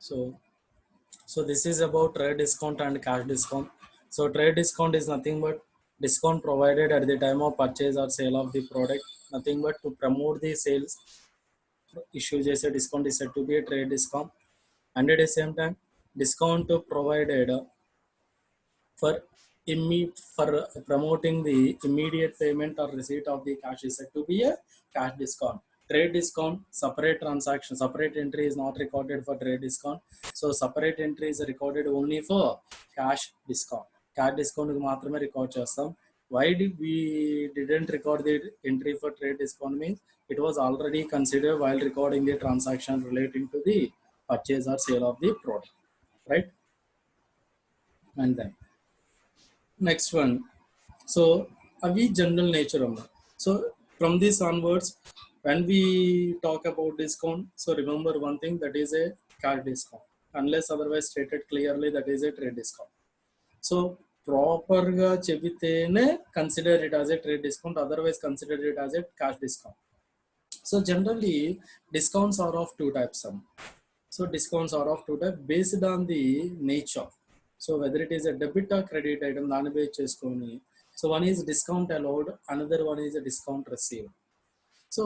So, so this is about trade discount and cash discount. So trade discount is nothing but discount provided at the time of purchase or sale of the product. Nothing but to promote the sales. Issue a discount is said to be a trade discount, and at the same time, discount provided for for promoting the immediate payment or receipt of the cash is said to be a cash discount. Trade discount, separate transaction, separate entry is not recorded for trade discount. So separate entry is recorded only for cash discount. Cash discount మాత్రమే record చేస్తాం. Why did we didn't record the entry for trade discount means it was already considered while recording the transaction relating to the purchase or sale of the product, right? And then next one. So avi general nature amma. So from this onwards, when we talk about discount, so remember one thing, that is a cash discount. Unless otherwise stated clearly, that is a trade discount. So proper ga chebitene consider it as a trade discount, otherwise consider it as a cash discount. So generally discounts are of two types. So discounts are of two types based on the nature. So whether it is a debit or credit item, దాన్ని base చేసుకొని. So one is discount allowed, another one is a discount received. So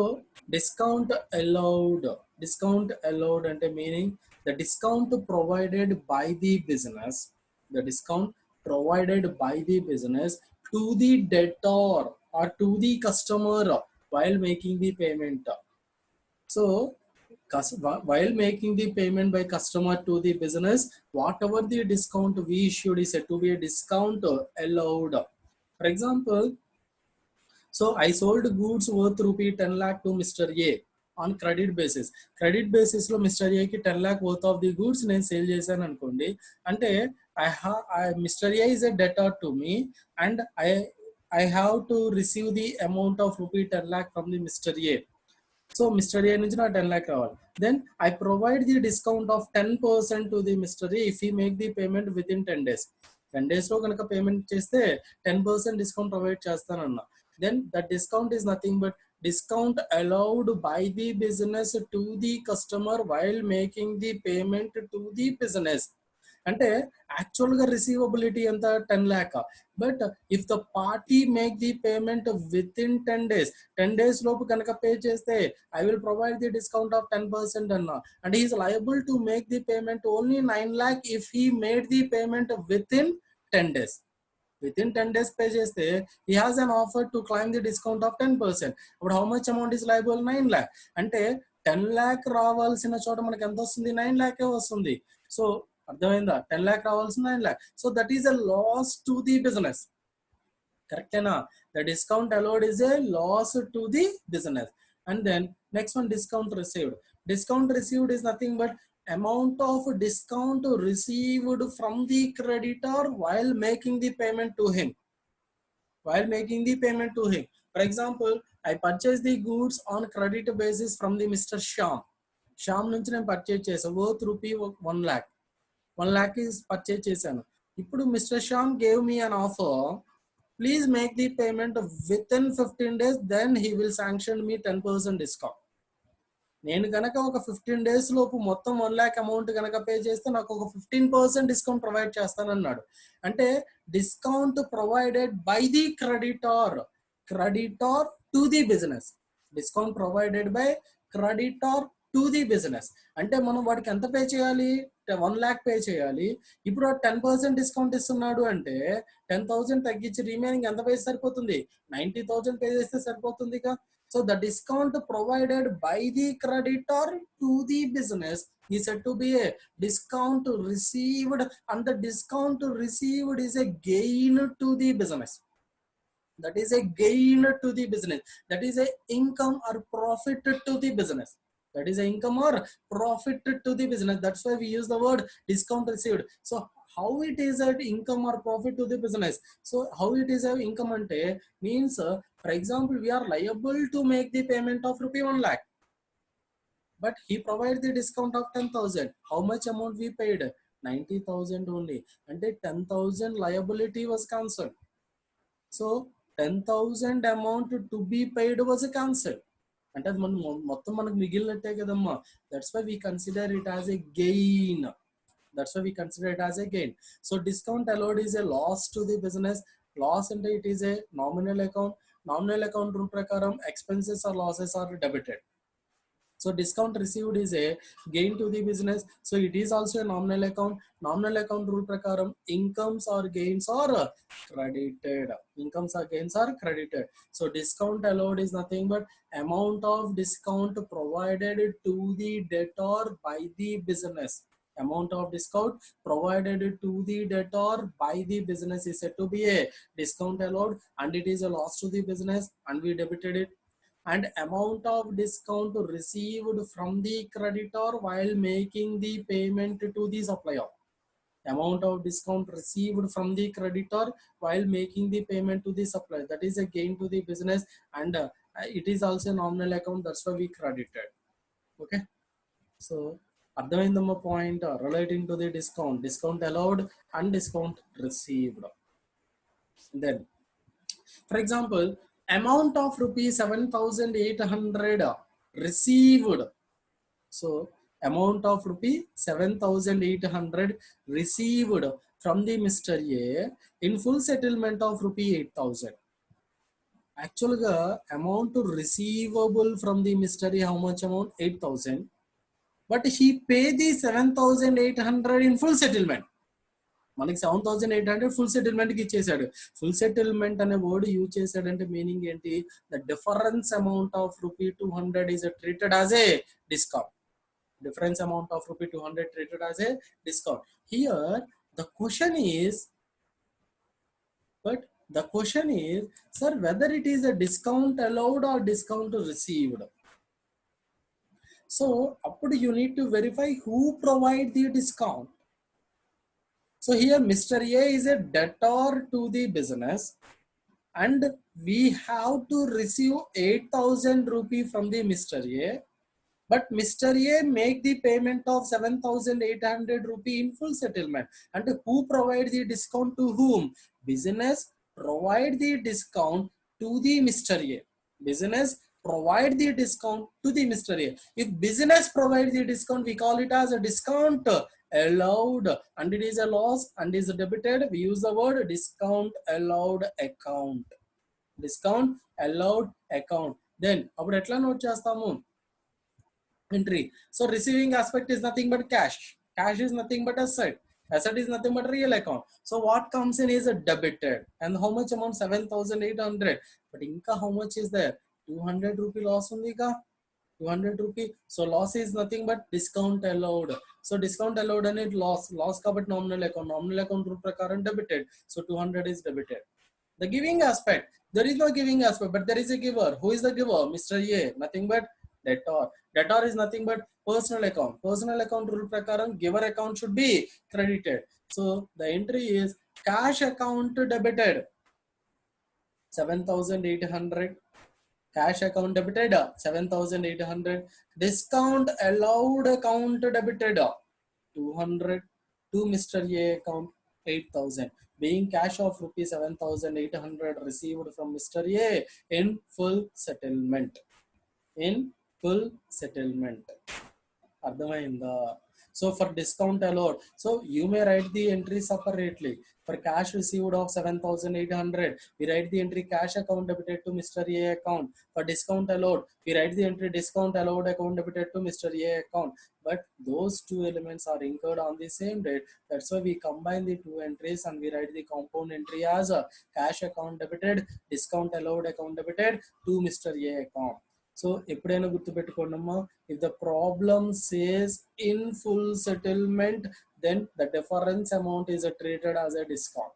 discount allowed and meaning the discount provided by the business, the discount provided by the business to the debtor or to the customer while making the payment. So while making the payment by customer to the business, whatever the discount we issued is said to be a discount allowed. For example, so I sold goods worth rupee 10 lakh to Mr. A on credit basis. Credit basis లో Mr. A కి 10 lakh worth of the goods నేను sale చేశాను అనుకోండి. అంటే Mr. A is a debtor to me and I have to receive the amount of rupee 10 lakh from the Mr. A. So Mr. A నుంచి నా 10 lakh రావాలి. Then I provide the discount of 10% to the Mr. A if he make the payment within 10 days. 10 days లో కనుక payment చేస్తే 10% discount provide చేస్తానన్నా. Then the discount is nothing but discount allowed by the business to the customer while making the payment to the business. అంటే యాక్చువల్గా రిసీవబిలిటీ ఎంత 10 lakh, but if the party make the payment within 10 days, 10 days లోపు కనుక pay చేస్తే I will provide the discount of 10% అన్న. And he is liable to make the payment only 9 lakh if he made the payment within 10 days. Within 10 days pay చేస్తే he has an offer to claim the discount of 10%. ఇప్పుడు how much amount is liable? 9 lakh. అంటే 10 lakh రావాల్సిన చోట మనకి ఎంత వస్తుంది? 9 lakh వస్తుంది. So అర్థమైందా? 10 lakh రావాల్సిన 9 lakh. So that is a loss to the business. కరెక్టేనా? The discount allowed is a loss to the business. And then next one, discount received. Discount received is nothing but amount of discount received from the creditor while making the payment to him. While making the payment to him. For example, I purchased the goods on credit basis from the Mr. Shyam. Shyam నుంచి నేను purchase చేశాను worth rupee 1 lakh. 1 lakh is purchase చేశాను. ఇప్పుడు Mr. Shyam gave me an offer. Please make the payment within 15 days, then he will sanction me 10% discount. నేను కనుక ఒక 15 days లోపు మొత్తం 1 lakh అమౌంట్ కనుక పే చేస్తే నాకు ఒక 15% డిస్కౌంట్ ప్రొవైడ్ చేస్తానన్నాడు. అంటే discount provided by the creditor to the business. Discount provided by creditor to the business. అంటే మనం వాడికి ఎంత పే చేయాలి? 1 lakh పే చేయాలి. ఇప్పుడు 10% డిస్కౌంట్ ఇస్తున్నాడు అంటే 10,000 తగ్గించి రిమైనింగ్ ఎంత పే సరిపోతుంది? 90,000 పే చేస్తే సరిపోతుందిగా. So the discount provided by the creditor to the business is said to be a discount received, and the discount received is a gain to the business. That is a gain to the business. That is a income or profit to the business. That is a income or profit to the business. That's why we use the word discount received. So how it is an income or profit to the business? So how it is an income ante means, for example, we are liable to make the payment of rupee 1 lakh, but he provides the discount of 10,000. How much amount we paid? 90,000 only. And 10,000 liability was cancelled. So 10,000 amount to be paid was cancelled. అంటే అది మనం మొత్తం మనకు మిగిలినట్టే కదమ్మా. That's why we consider it as a gain. That's why we consider it as a gain. So discount allowed is a loss to the business. Loss and it is a nominal account. Nominal account rule prakaram expenses or losses are debited. So discount received is a gain to the business. So it is also a nominal account. Nominal account rule prakaram incomes or gains are credited. Incomes or gains are credited. So discount allowed is nothing but amount of discount provided to the debtor by the business. Amount of discount provided to the debtor by the business is said to be a discount allowed, and it is a loss to the business and we debited it. And amount of discount received from the creditor while making the payment to the supplier. Amount of discount received from the creditor while making the payment to the supplier, that is a gain to the business, and it is also a nominal account. That's why we credited. Okay, so అర్థమైందమ్మా point relating to the discount allowed and discount received. Then for example, amount of rupees 7,800 received. So amount of rupees 7,800 received from the Mr. A in full settlement of rupees 8,000. Actually, amount receivable from the Mr. A, how much amount? 8,000. But he paid the 7,800 in full settlement. మనకి 7,800 full settlement కి ఇచ్చేసాడు. Full settlement అనే word use చేశాడంటే meaning ఏంటి? The difference amount of ₹200 is treated as a discount. Difference amount of ₹200 treated as a discount. Here the question is, sir, whether it is a discount allowed or discount received. So upward you need to verify who provide the discount. So here Mr. A is a debtor to the business, and we have to receive 8,000 rupee from the Mr. A. But Mr. A make the payment of 7,800 rupee in full settlement. And who provide the discount to whom? Business provide the discount to the Mr. A. Business provide the discount to the Mr. A. If business provide the discount, we call it as a discount allowed, and it is a loss and is debited. We use the word discount allowed account. Discount allowed account. Then appudu etla note chestamu? Entry. So receiving aspect is nothing but cash. Cash is nothing but asset. Asset is nothing but real account. So what comes in is a debited. And how much amount? 7,800. But inka how much is there? 200 rupee loss undi ka? 200 rupee. So loss is nothing but discount allowed. So discount allowed and it loss. Loss kabut nominal account. Nominal account rule prakaram debited. So 200 is debited. The giving aspect. There is no giving aspect, but there is a giver. Who is the giver? Mr. A. Nothing but debtor. Debtor is nothing but personal account. Personal account rule prakaram giver account should be credited. So the entry is cash account debited 7,800. Cash account debited 7,800. Discount allowed account debited 200. To Mr. A account 8,000. Being cash of rupees 7,800 received from Mr. A in full settlement. In full settlement. Ardhamainda. So for discount allowed, so you may write the entry separately. For cash received of 7,800, we write the entry cash account debited to Mr. A account. For discount allowed, we write the entry discount allowed account debited to Mr. A account. But those two elements are incurred on the same date. That's why we combine the two entries and we write the compound entry as a cash account debited, discount allowed account debited to Mr. A account. So ఎప్పుడైనా గుర్తుపెట్టుకోండమ్మా, if the problem says in full settlement, then the difference amount is treated as a discount.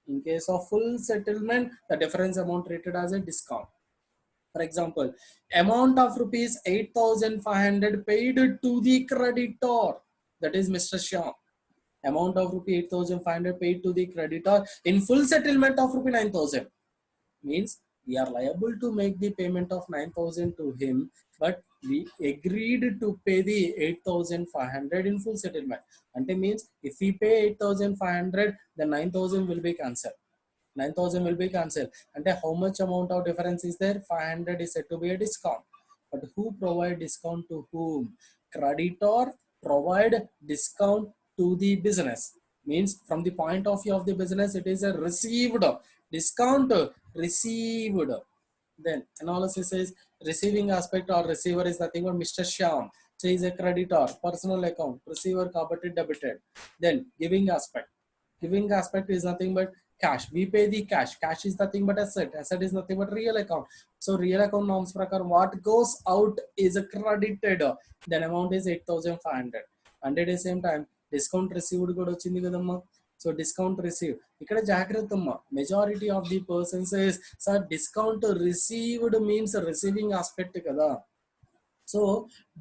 In case of full settlement, the difference amount treated as a discount. For example, amount of rupees 8,500 paid to the creditor, that is Mr. Shah. Amount of rupees 8,500 paid to the creditor in full settlement of rupees 9,000. Means we are liable to make the payment of 9,000 to him, but we agreed to pay the 8,500 in full settlement. And it means if we pay 8,500, then 9,000 will be cancelled. 9,000 will be cancelled. And how much amount of difference is there? 500 is said to be a discount. But who provide discount to whom? Creditor provide discount to the business. Means from the point of view of the business, it is a received discount received. Then analysis is receiving aspect or receiver is nothing but Mr. Shyam. So he is a creditor, personal account, receiver కాబట్టి debited. Then giving aspect. Giving aspect is nothing but cash. We pay the cash. Cash is nothing but asset. Asset is nothing but real account. So real account norms prakar what goes out is credited. Then amount is 8,500. And at the same time discount received కూడా వచ్చింది కదమ్మా. So discount received. ఇక్కడ జాగ్రత్త అమ్మా. Majority of the person says, sir, discount received means receiving aspect kada. So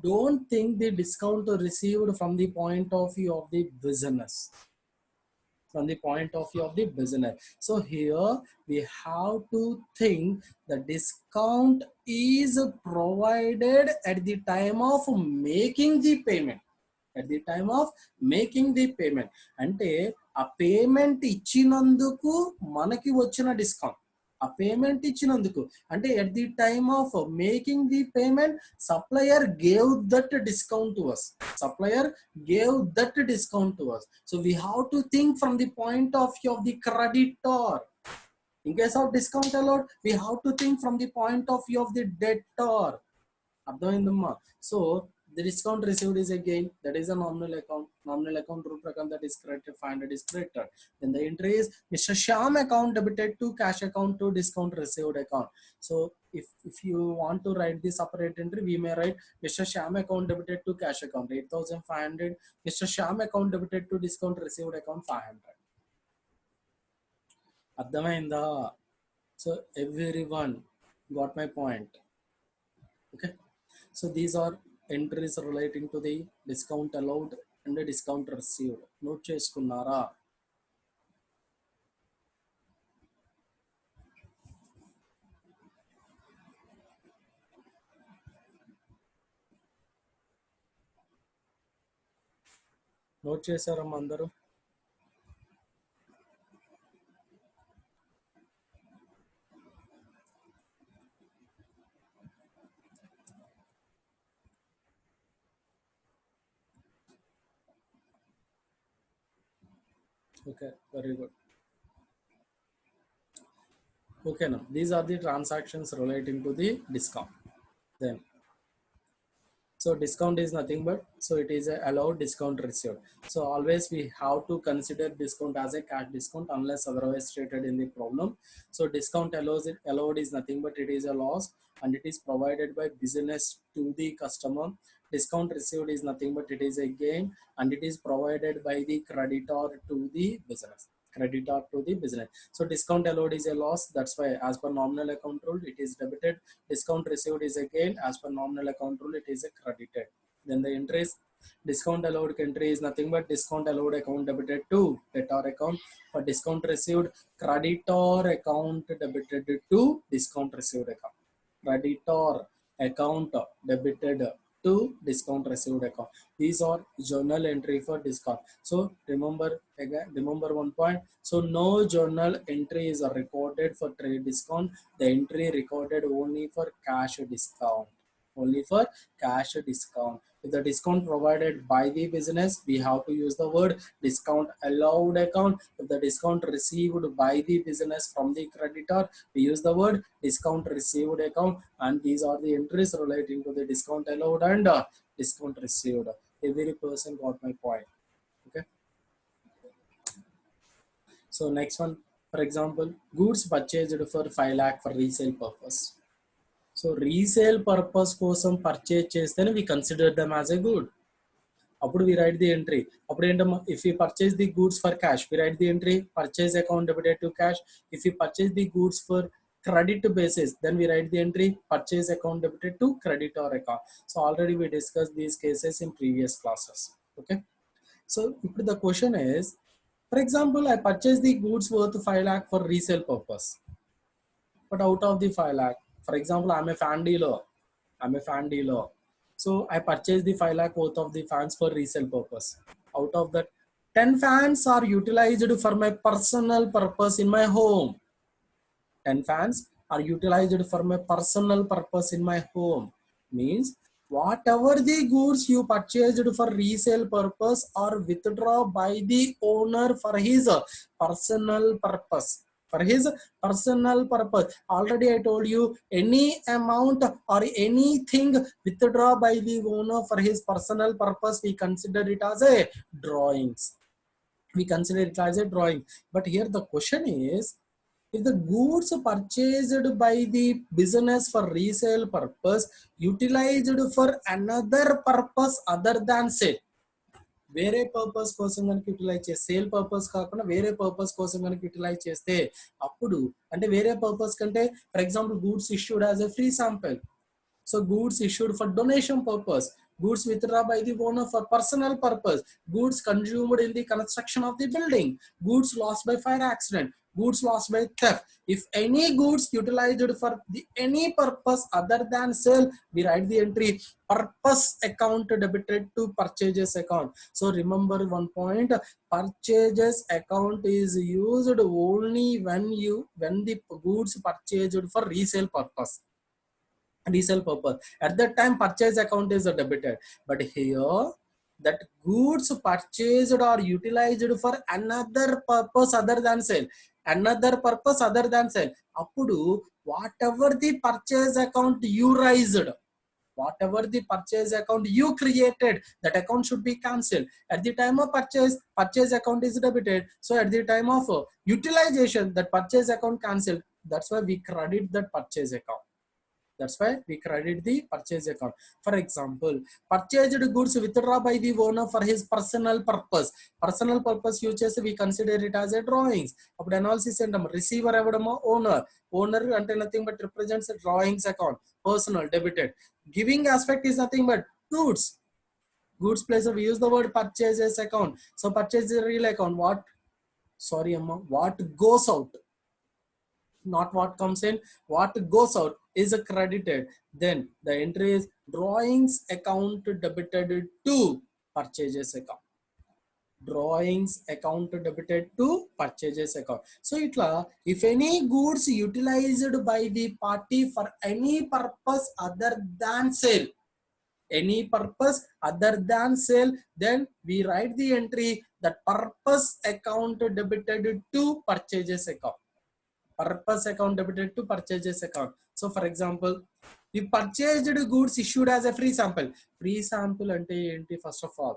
don't think the discount received from the point of view of the business. From the point of view of the business. So here we have to think the discount is provided at the time of making the payment. At the time of making the payment. అంటే ఆ payment ఇచ్చినందుకు మనకి వచ్చిన discount. ఆ payment ఇచ్చినందుకు అంటే at the time of making the payment, supplier gave that discount to us. Supplier gave that discount to us. So we have to think from the point of view of the creditor. In case of discount allowed, we have to think from the point of view of the debtor. అర్థమైందమ్మా. So the discount received is again that is a nominal account. Nominal account rule prakam that is credited 500 is credited. Then the entry is Mr. Shyam account debited to cash account to discount received account. So if you want to write the separate entry, we may write Mr. Shyam account debited to cash account 8,500. Mr. Shyam account debited to discount received account 500. అర్థమైందా? So everyone got my point. Okay. So these are entries relating to the discount allowed and the discount received. Note చేసుకున్నారా? Note చేశారమ్మా అందరూ? Okay, very good. Okay, now these are the transactions relating to the discount. Then so discount is nothing but, so it is a allowed discount received. So always we have to consider discount as a cash discount unless otherwise stated in the problem. So discount allowed is nothing but it is a loss and it is provided by business to the customer. Discount received is nothing but it is a gain and it is provided by the creditor to the business. Creditor to the business. So discount allowed is a loss. That's why as per nominal account rule, it is debited. Discount received is a gain. As per nominal account rule, it is a credited. Then the entries, discount allowed entry is nothing but discount allowed account debited to debtor account. For discount received, creditor account debited to discount received account. Creditor account debited to discount received account. These are journal entry for discount. So remember again, remember one point. So no journal entry is recorded for trade discount. The entry recorded only for cash discount. Only for cash discount. If the discount provided by the business, we have to use the word discount allowed account. If the discount received by the business from the creditor, we use the word discount received account. And these are the entries relating to the discount allowed and discount received. Every person got my point. Okay. So next one, for example, goods purchased for 5 lakh for resale purpose. So resale purpose కోసం purchase చేస్తేనే we consider them as a good. అప్పుడు we write the entry. అప్పుడు ఏంటమ్మా, if we purchase the goods for cash, we write the entry purchase account debited to cash. If we purchase the goods for credit basis, then we write the entry purchase account debited to creditor account. So already we discussed these cases in previous classes. Okay. So the question is, for example, I purchased the goods worth 5 lakh for resale purpose. But out of the 5 lakh, for example, I'm a fan dealer. So I purchased the 5 lakh worth of the fans for resale purpose. Out of that, 10 fans are utilized for my personal purpose in my home. 10 fans are utilized for my personal purpose in my home. Means whatever the goods you purchased for resale purpose or withdraw by the owner for his personal purpose. For his personal purpose. Already I told you, any amount or anything withdraw by the owner for his personal purpose, we consider it as a drawings. We consider it as a drawing. But here the question is, if the goods purchased by the business for resale purpose utilized for another purpose other than sale, వేరే purpose కోసం కనుక utilise చేస్తే, sale purpose కాకుండా వేరే purpose కోసం కనుక utilise చేస్తే, అప్పుడు అంటే వేరే పర్పస్ కంటే, for example goods issued as a free sample. So goods issued for donation purpose, goods withdrawn by the owner for personal purpose, goods consumed in the construction of the building, goods lost by fire accident, goods lost by theft. If any goods utilized for any purpose other than sale, we write the entry purpose account debited to purchases account. So remember one point, purchases account is used only when the goods purchased for resale purpose. At that time purchase account is debited. But here that goods purchased or utilized for another purpose other than sale, appudu whatever the purchase account you raised, whatever the purchase account you created, that account should be cancelled. At the time of purchase account is debited. So at the time of utilization, that purchase account cancelled. That's why we credit that purchase account. That's why we credit the purchase account. For example, purchased goods withdraw by the owner for his personal purpose. Personal purpose use we consider it as a drawings. Appudu analysis endam receiver evadama owner. Owner ante nothing but represents a drawings account. Personal debited. Giving aspect is nothing but goods. Goods place we use the word purchases account. So purchase is real account. What goes out, not what comes in, what goes out is credited. Then the entry is drawings account debited to purchases account. Drawings account debited to purchases account. So itla, if any goods utilized by the party for any purpose other than sale, any purpose other than sale, then we write the entry that purpose account debited to purchases account. Purpose account debited to purchases account. So for example, we purchased goods issued as a free sample. Free sample ante enti? First of all,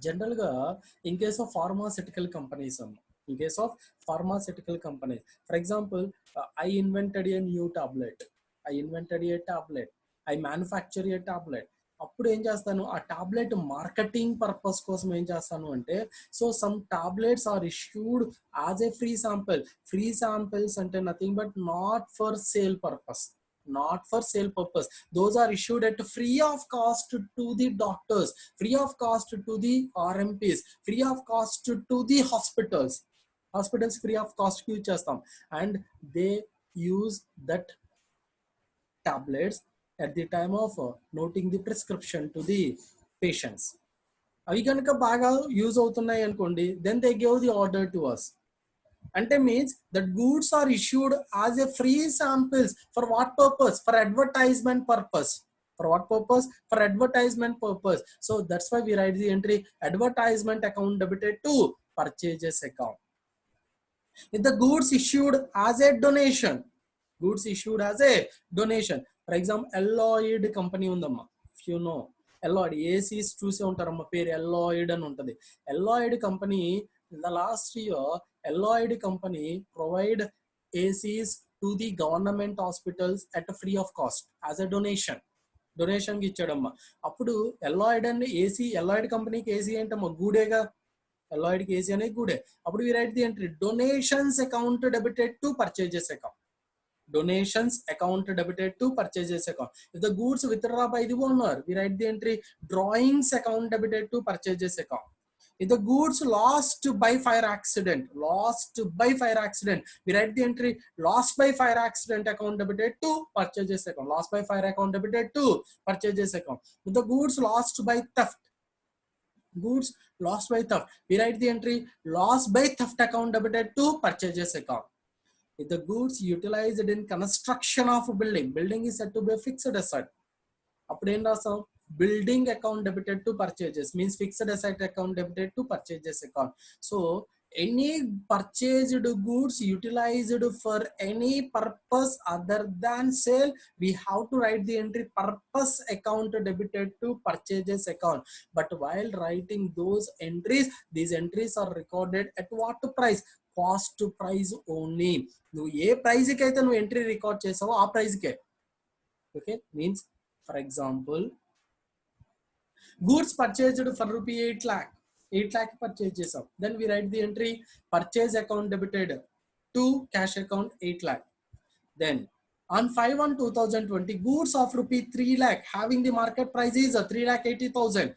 general ga in case of pharmaceutical companies, for example, I invented a new tablet, I manufacture a tablet. అప్పుడు ఏం చేస్తాను, ఆ tablet marketing purpose కోసం ఏం చేస్తాను అంటే, so some tablets are issued as a free sample. Free samples అంటే nothing but not for sale purpose, those are issued at free of cost to the doctors, free of cost to the RMPs, free of cost to the hospitals free of cost use chestam, and they use that tablets at the time of noting the prescription to the patients. అవి కనుక బాగా use అవుతున్నాయి అనుకోండి, then they give the order to us. Ante means that goods are issued as a free samples. For what purpose? For advertisement purpose. For what purpose? For advertisement purpose. So that's why we write the entry advertisement account debited to purchases account. If the goods issued as a donation, for example, Alloyd company undamma, if you know Alloyd ACs చూసే ఉంటారమ్మ, పేరు Alloyd అని ఉంటది. Alloyd company in the last year, Alloyd company provide ACs to the government hospitals at a free of cost as a donation కి ఇచ్చాడమ్మా. అప్పుడు Alloyd and AC, Alloyd కంపెనీకి AC ఏంటమ్మా, గూడేగా, Alloyd కి AC అనేది గూడే. అప్పుడు we write the entry donations account debited to purchases account. Donations account debited to purchases account. If the goods withdrawn by the owner, we write the entry drawings account debited to purchases account. If the goods lost by fire accident, we write the entry lost by fire accident account debited to purchases account. Lost by fire account debited to purchases account. If the goods lost by theft, we write the entry lost by theft account debited to purchases account. If the goods utilized in construction of a building is said to be a fixed asset. అప్పుడు ఏం రాస్తాం, building account debited to purchases means fixed asset account debited to purchases account. So any purchased goods utilized for any purpose other than sale, we have to write the entry purpose account debited to purchases account. But while writing those entries, these entries are recorded at what price? Cost price only. నువ్వు ఏ price కి అయితే నువ్వు entry record చేసావో ఆ price K. Okay, means for example goods purchased for rupee 8 lakh, 8 lakh purchase చేసాం, then we write the entry purchase account debited to cash account 8 lakh. Then on 5/1/2020 goods of rupee 3 lakh having the market price is 3,80,000.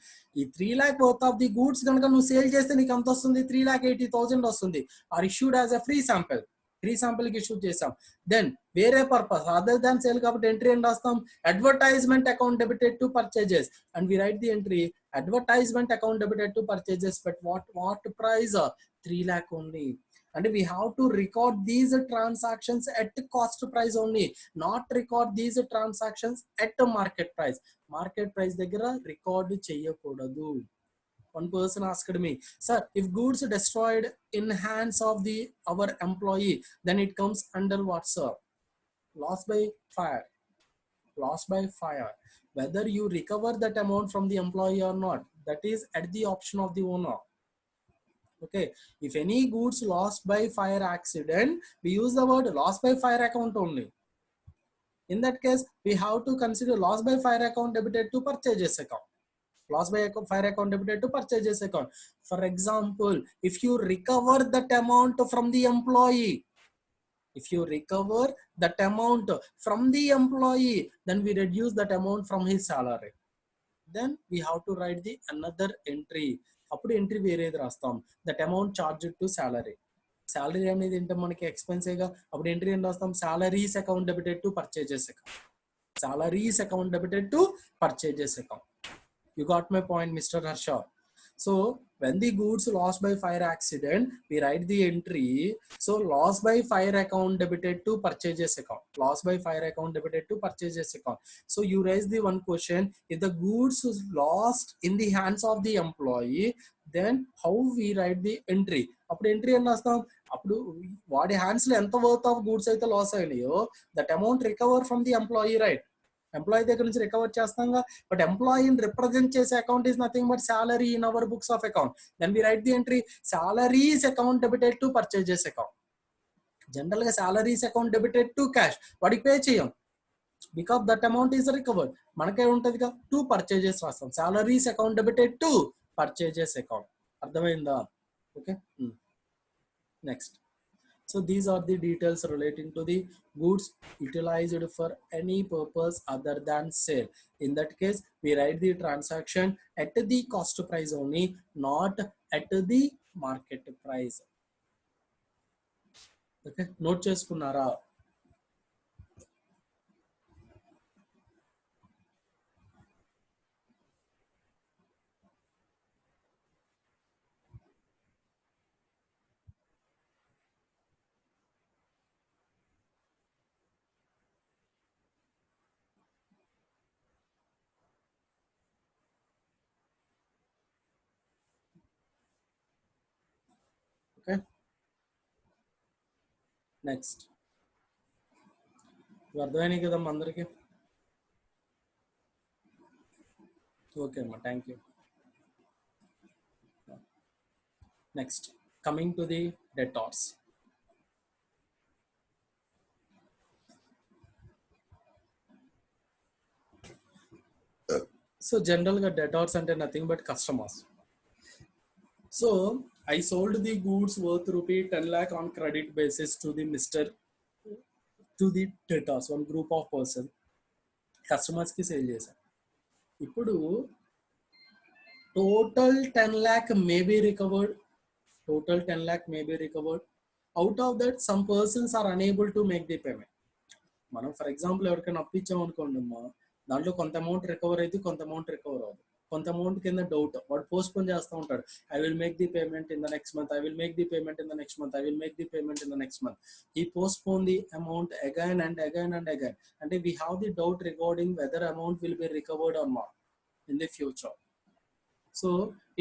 ఈ 3 lakh worth of the goods కనుక నువ్వు sale చేస్తే నీకు ఎంత వస్తుంది, 3,80,000 వస్తుంది. Are issued as a free sample, free sample కి issue చేసాం. దెన్ వేరే పర్పస్ అదర్ దాన్ సేల్ కాబట్టి ఎంట్రీ ఏం రాస్తాం, advertisement account debited to purchases, and we write the entry advertisement account debited to purchases, but what price, 3 lakh only. And we have to record these transactions at cost price only, not record these transactions at market price. Market price దగ్గర record చేయకూడదు. One person asked me, sir, if goods destroyed in hands of our employee, then it comes under what, sir? Loss by fire. Loss by fire. Whether you recover that amount from the employee or not, that is at the option of the owner. Okay, if any goods lost by fire accident, we use the word loss by fire account only. In that case, we have to consider loss by fire account debited to purchases account. Loss by fire account debited to purchases account. For example, if you recover that amount from the employee, if you recover that amount from the employee, then we reduce that amount from his salary. Then we have to write the another entry. అప్పుడు entry వేరేది రాస్తాం, that amount charged to salary. Salary అనేది ఏంటో మనకి ఎక్స్పెన్సేగా, అప్పుడు entry ఏం రాస్తాం, salaries account debited to purchases account. Salaries account debited to purchases account. You got my point, Mr. Harsha. So when the goods lost by fire accident, we write the entry. So loss by fire account debited to purchases account. Loss by fire account debited to purchases account. So you raise the one question: if the goods was lost in the hands of the employee, then how we write the entry? అప్పుడు entry ఏం రాస్తాం, అప్పుడు వాడి hands లో ఎంత worth of goods అయితే loss అయినాయో that amount recover from the employee, right? Employee దగ్గర నుంచి రికవర్ చేస్తాం, బట్ ఎంప్లాయీని రిప్రజెంట్ చేసే account is nothing but salary in our books of account. Then we write the entry salaries account debited to purchases account. General గా salaries account debited to cash, వాడికి pay చేయం because that amount is recovered. మనకే ఉంటదిగా to purchases రాస్తాం, salaries account debited to purchases account. అర్థమైందా? Okay, next. So these are the details relating to the goods utilized for any purpose other than sale. In that case, we write the transaction at the cost price only, not at the market price. Okay, note చేసుకున్నారా? Okay, next. అర్థమైనాయి కదమ్మా అందరికి? Okay అమ్మా, thank you. Next, coming to the debtors. So general గా debtors అంటే nothing but customers. So I sold the goods worth rupee 10 lakh on credit basis to the debtors, one group of person, customers కి sale చేశాను. ఇప్పుడు total 10 lakh may be recovered. Total 10 lakh may be recovered. Out of that, some persons are unable to make the payment. మనం for example ఎవరికైనా అప్పు ఇచ్చాం అనుకోండి అమ్మా, దాంట్లో కొంత అమౌంట్ రికవర్ అయితే కొంత అమౌంట్ రికవర్ అవ్వదు. కొంత అమౌంట్ కింద డౌట్, వాడు పోస్ట్ పోన్ చేస్తూ ఉంటాడు. I will make the payment in the next month, I will make the payment in the next month, I will make the payment in the next month. ఈ postpone the amount again and again and again. అంటే we have the doubt regarding whether amount will be recovered or not in the future. So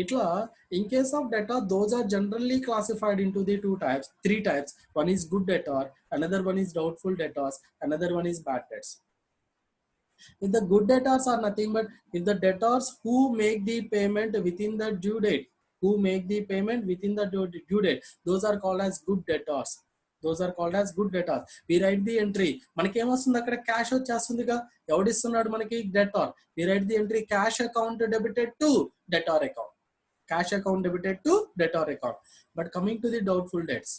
itla in case of debtor, those are generally classified into the three types. One is good debtor, another one is doubtful debtors, another one is bad debts. If the good debtors are nothing but if the debtors who make the payment within the due date, those are called as good debtors. Those are called as good debtors. We write the entry. మనకి ఏమొస్తుంది అక్కడ cash వచ్చేస్తుందిగా, ఎవడిస్తున్నాడు మనకి debtor. We write the entry cash account debited to debtor account. Cash account debited to debtor account. But coming to the doubtful debts.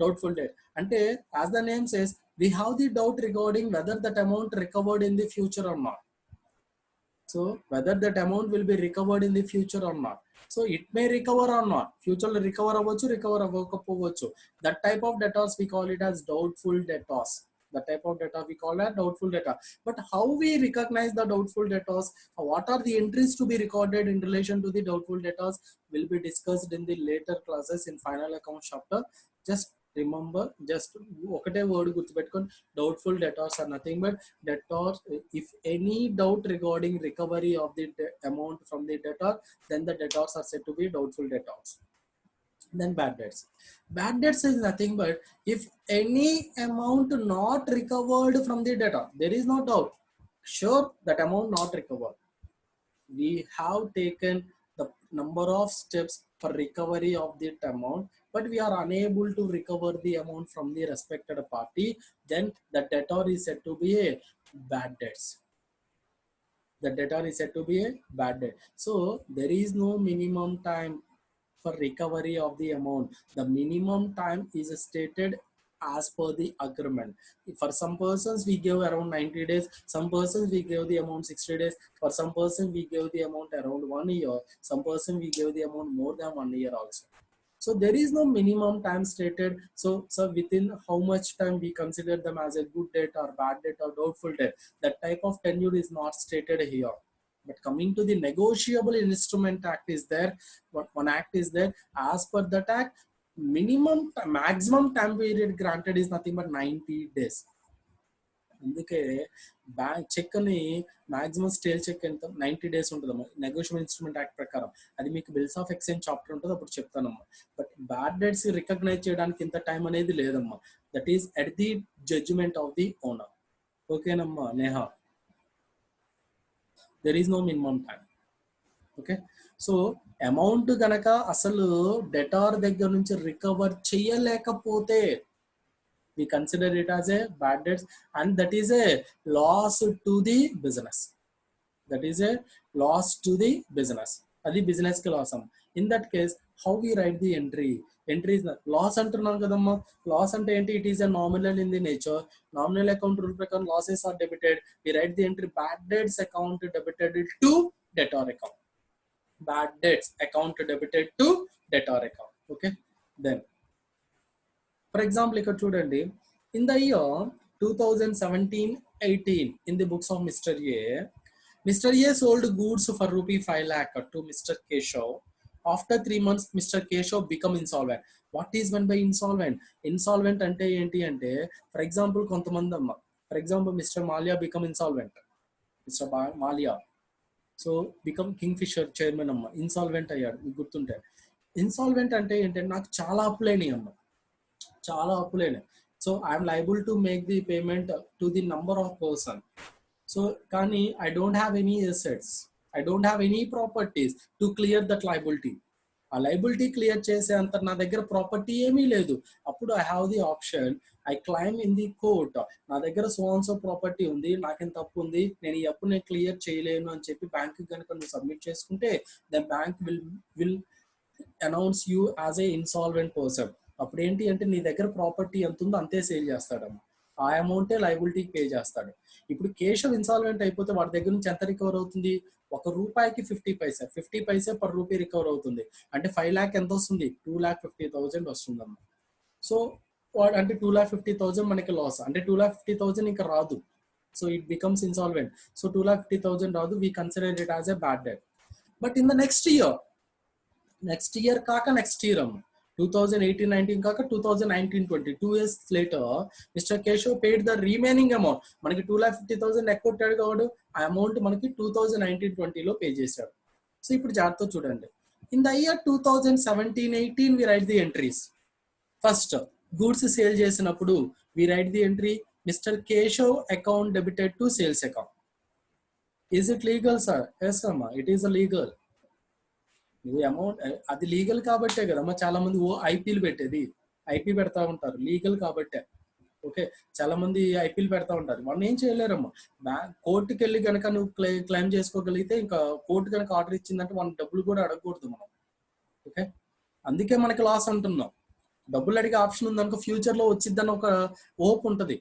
Doubtful debt అంటే as the name says, we have the doubt regarding whether that amount recovered in the future or not. So whether that amount will be recovered in the future or not. So it may recover or not. Future lo recover avvochu, recover avvakapovochu. That type of debtors we call it as doubtful debtors. The type of debtor we call that doubtful debtor. But how we recognize the doubtful debtors, what are the entries to be recorded in relation to the doubtful debtors will be discussed in the later classes in final account chapter. Just remember, just ఒకటే word గుర్తుపెట్టుకొని, doubtful debtors are nothing but debtors. If any doubt regarding recovery of the amount from the debtor, then the debtors are said to be doubtful debtors. Then bad debts. Bad debts is nothing but if any amount not recovered from the debtor, there is no doubt, sure that amount not recovered. We have taken the number of steps for recovery of that amount, but we are unable to recover the amount from the respected party, then the debtor is said to be a bad debts. The debtor is said to be a bad debt. So there is no minimum time for recovery of the amount. The minimum time is stated as per the agreement. For some persons we give around 90 days, some persons we give the amount 60 days, for some person we give the amount around 1 year, some person we give the amount more than 1 year also. So there is no minimum time stated. So within how much time we consider them as a good debt or bad debt or doubtful debt, that type of tenure is not stated here. But coming to the negotiable instrument act is there, one act is there. As per that act, maximum time period granted is nothing but 90 days. అందుకే bank check అని maximum stale check ఎంత 90 days ఉంటుందమ్మా negotiable instrument act ప్రకారం. అది మీకు bills of exchange chapter ఉంటుంది, అప్పుడు చెప్తానమ్మా. బట్ బ్యాడ్ డెట్స్ రికగ్నైజ్ చేయడానికి ఇంత టైం అనేది లేదమ్మా. That is at the judgement of the owner. ఓకేనమ్మా Neha? There is no minimum time. Okay. So amount గనక అసలు డెటార్ దగ్గర నుంచి రికవర్ చేయలేకపోతే we consider it as a bad debts, and that is a loss to the business. That is a loss to the business. Adi business ki loss am. In that case, how we write the entry? Entry is loss antunnam kadamma. Loss ante enti? It is a nominal in the nature. Nominal account rule prakaram losses are debited. We write the entry bad debts account debited to debtor account. Bad debts account debited to debtor account. Okay. Then for example, ఇక్కడ చూడండి, in the year 2017-18 in the books of Mr. A sold goods for ₹5 lakh to Mr. Keshav. After 3 months, Mr. Keshav become insolvent. What is meant by insolvent? Insolvent ante enti ante, for example, kontamandi amma, for example, Mr. Malia become insolvent. Mr. Malia so become Kingfisher chairman amma, insolvent అయ్యాడు. మీకు గుర్తుంటే insolvent అంటే ఏంటంటే నాకు చాలా అప్పులైనాయి అమ్మ, చాలా అప్పులైనాయి. So I'm liable to make the payment to the number of person. So కానీ I don't have any assets, I don't have any properties to clear that liability. ఆ లైబిలిటీ క్లియర్ చేసే అంత నా దగ్గర ప్రాపర్టీ ఏమీ లేదు. అప్పుడు I have the option, I claim in the court, నా దగ్గర సో అండ్ సో ప్రాపర్టీ ఉంది, నాకేం తప్పు ఉంది, నేను ఈ అప్పు నేను క్లియర్ చేయలేను అని చెప్పి బ్యాంక్ కనుక నువ్వు సబ్మిట్ చేసుకుంటే the bank will announce you as a insolvent person. అప్పుడు ఏంటి అంటే నీ దగ్గర ప్రాపర్టీ ఎంత ఉందో అంతే సేల్ చేస్తాడమ్మ, ఆ అమౌంటే లైబిలిటీకి పే చేస్తాడు. ఇప్పుడు కేశవ్ ఇన్సాల్వెంట్ అయిపోతే వాడి దగ్గర నుంచి ఎంత రికవర్ అవుతుంది? ₹1 50 పైసా, 50 పైసే పర్ రూపీ రికవర్ అవుతుంది. అంటే 5 lakh ఎంత వస్తుంది? 2,50,000 వస్తుందమ్మా. సో వాడు అంటే 2,50,000 మనకి లాస్, అంటే 2,50,000 ఇంకా రాదు. So it becomes insolvent. So 2,50,000 రాదు, we consider it as a bad debt. But in the next year కాక నెక్స్ట్ ఇయర్ అమ్మ 2018-19 కాక 2019-20 2 years later mister Keshav paid the remaining amount. మనకి 2,50,000 ఎక్కొట్టాడు కాబట్టి ఆ అమౌంట్ మనకి 2019-20లో పే చేశాడు. సో ఇప్పుడు జాగ్రత్త చూడండి. In the year 2017-18 we write the entries. First goods sale చేసినప్పుడు we write the entry mister Keshav account debited to sales account. Is it legal sir? Yes అమ్మా, ఇట్ ఈస్ లీగల్. నువ్వు amount అది legal కాబట్టే కదమ్మా చాలా మంది ఐపీలు పెట్టేది. ఐపీ పెడతా ఉంటారు లీగల్ కాబట్టే. ఓకే, చాలా మంది ఐపీలు పెడతా ఉంటారు. వాళ్ళు ఏం చేయలేరమ్మా. కోర్టుకి వెళ్ళి కనుక నువ్వు క్లెయిమ్ చేసుకోగలిగితే ఇంకా కోర్టు కనుక ఆర్డర్ ఇచ్చిందంటే మన డబ్బులు కూడా అడగకూడదు మనం. ఓకే, అందుకే మనకి లాస్ అంటున్నాం. డబ్బులు అడిగే ఆప్షన్ ఉందనుకో ఫ్యూచర్ లో వచ్చిద్దని ఒక హోప్ ఉంటుంది.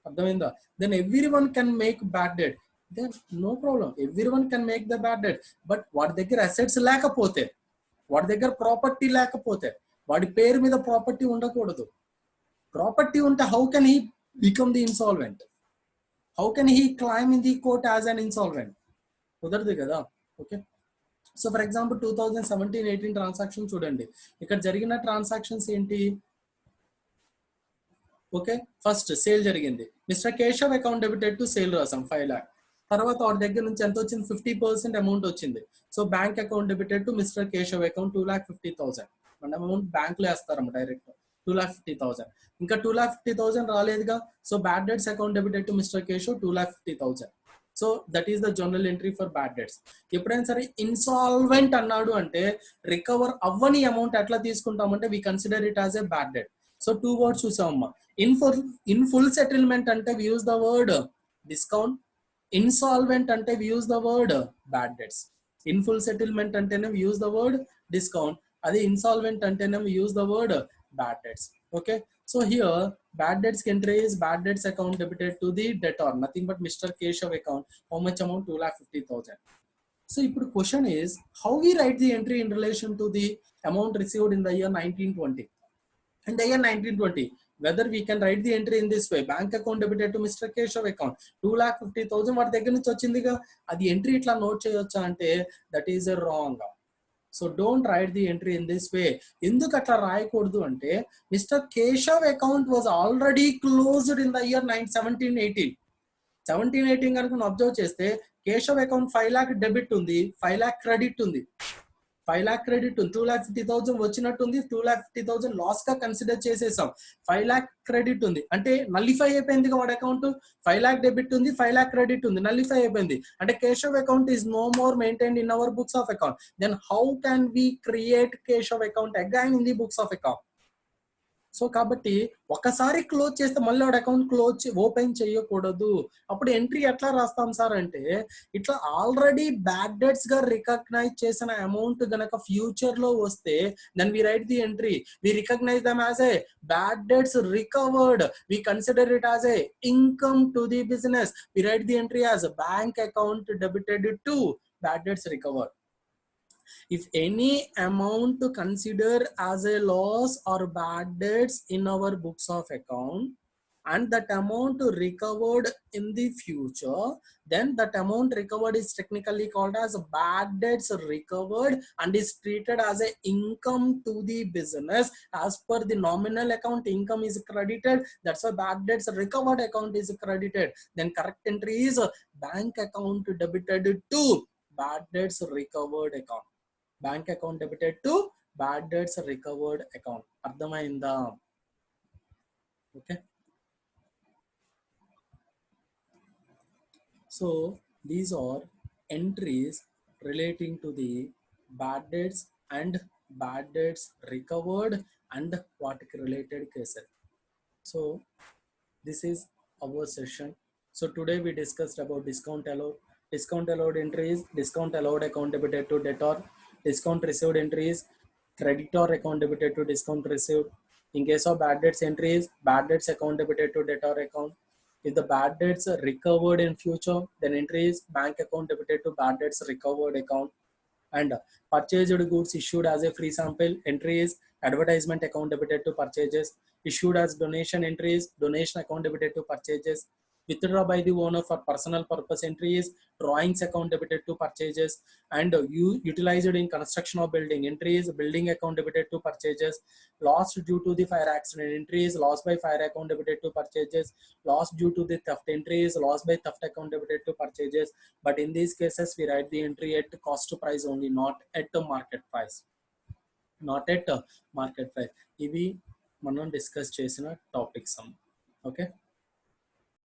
అర్థమైందా? Then everyone can make bad debt. Then no problem, everyone can make the bad debt. But వాడి దగ్గర అసెట్స్ లేకపోతే, వాడి దగ్గర ప్రాపర్టీ లేకపోతే, వాడి పేరు మీద ప్రాపర్టీ ఉండకూడదు. ప్రాపర్టీ ఉంటే how can he become the insolvent? How can he claim in the court as an insolvent? కుదరదు కదా. Okay, so for example 2017-18 transaction చూడండి. ఇక్కడ జరిగిన ట్రాన్సాక్షన్స్ ఏంటి? ఓకే, ఫస్ట్ సేల్ జరిగింది. Mister Keshav account debited to sale రాసాం 5 lakh. తర్వాత వాడి దగ్గర నుంచి ఎంత వచ్చింది? 50% అమౌంట్ వచ్చింది. So bank account debited to mister Keshav account 2,50,000. మన అమౌంట్ బ్యాంక్ లో వేస్తారమ్మ డైరెక్ట్ 2,50,000. ఇంకా 2,50,000 రాలేదుగా. So bad debts account debited to mister Keshav 2,50,000. So that is the general entry for bad debts. ఎప్పుడైనా సరే ఇన్సాల్వెంట్ అన్నాడు అంటే రికవర్ అవ్వని అమౌంట్ ఎట్లా తీసుకుంటామంటే we consider it as a bad debt. So 2 words చూసామమ్మా. ఇన్ ఫుల్ సెటిల్మెంట్ అంటే we use the word discount. Insolvent అంటే we use the word bad debts. In full settlement అంటేనే we use the word discount. అదే insolvent అంటేనే we use the word bad debts. Okay, so here bad debts entry is bad debts account debited to the debtor, nothing but Mr. Keshav account. How much amount? 2,50,000. So ఇప్పుడు question is how we write the entry in relation to the amount received in the year 1920. In the year 1920, whether we can write the entry in this way, bank account debited to Mr. Keshav account 2,50,000 వాటి దగ్గర నుంచి వచ్చిందిగా, అది entry ఇట్లా note చేయొచ్చా అంటే that is a wrong. So don't write the entry in this way. ఎందుకు అట్లా రాయకూడదు అంటే mister Keshav account was already closed in the year 17-18 కనుక అబ్జర్వ్ చేస్తే కేశవ్ అకౌంట్ 5 lakh డెబిట్ ఉంది, 5 lakh క్రెడిట్ ఉంది. 5 lakh క్రెడిట్ ఉంది, 2,50,000 వచ్చినట్టుంది, 2,50,000 లాస్ గా కన్సిడర్ చేసేసాం. 5 lakh క్రెడిట్ ఉంది అంటే నల్లిఫై అయిపోయింది వాడి అకౌంట్. 5 lakh డెబిట్ ఉంది, 5 lakh క్రెడిట్ ఉంది, నల్లిఫై అయిపోయింది అంటే Keshav account is no more maintained in our books of account. Then how can we create Keshav account again in the books of account? So కాబట్టి ఒకసారి క్లోజ్ చేస్తే మళ్ళీ వాడు అకౌంట్ ఓపెన్ చేయకూడదు. అప్పుడు ఎంట్రీ ఎట్లా రాస్తాం సార్ అంటే ఇట్లా ఆల్రెడీ బ్యాడ్ డెట్స్ గా రికగ్నైజ్ చేసిన అమౌంట్ గనక ఫ్యూచర్ లో వస్తే then we write the entry. We recognize them as a bad debts recovered. We consider it as a income to the business. We write the entry as bank account debited to bad debts recovered. If any amount to consider as a loss or bad debts in our books of account and that amount recovered in the future, then that amount recovered is technically called as bad debts recovered and is treated as a income to the business. As per the nominal account, income is credited, that's why bad debts recovered account is credited. Then correct entry is bank account debited to bad debts recovered account. Bank account debited to bad debts recovered account. అర్థమైందా? Okay, so these are entries relating to the bad debts and bad debts recovered and వాటికి related cases. So this is our session. So today we discussed about discount allowed entries, discount allowed account debited to debtor, discount received entries, creditor account debited to discount received. In case of bad debts entries, bad debts account debited to debtor account. If the bad debts are recovered in future, then entries bank account debited to bad debts recovered account. And purchased goods issued as a free sample entries, advertisement account debited to purchases. Issued as donation entries, donation account debited to purchases. withdraw by the owner for personal purpose entry is drawings account debited to purchases, and you utilized in construction of building entry is building account debited to purchases, loss due to the fire accident entry is loss by fire account debited to purchases, loss due to the theft entry is loss by theft account debited to purchases. But in these cases we write the entry at cost price only, not at the market price, not at market price. ఇవి మనం discuss చేసిన topics. Okay.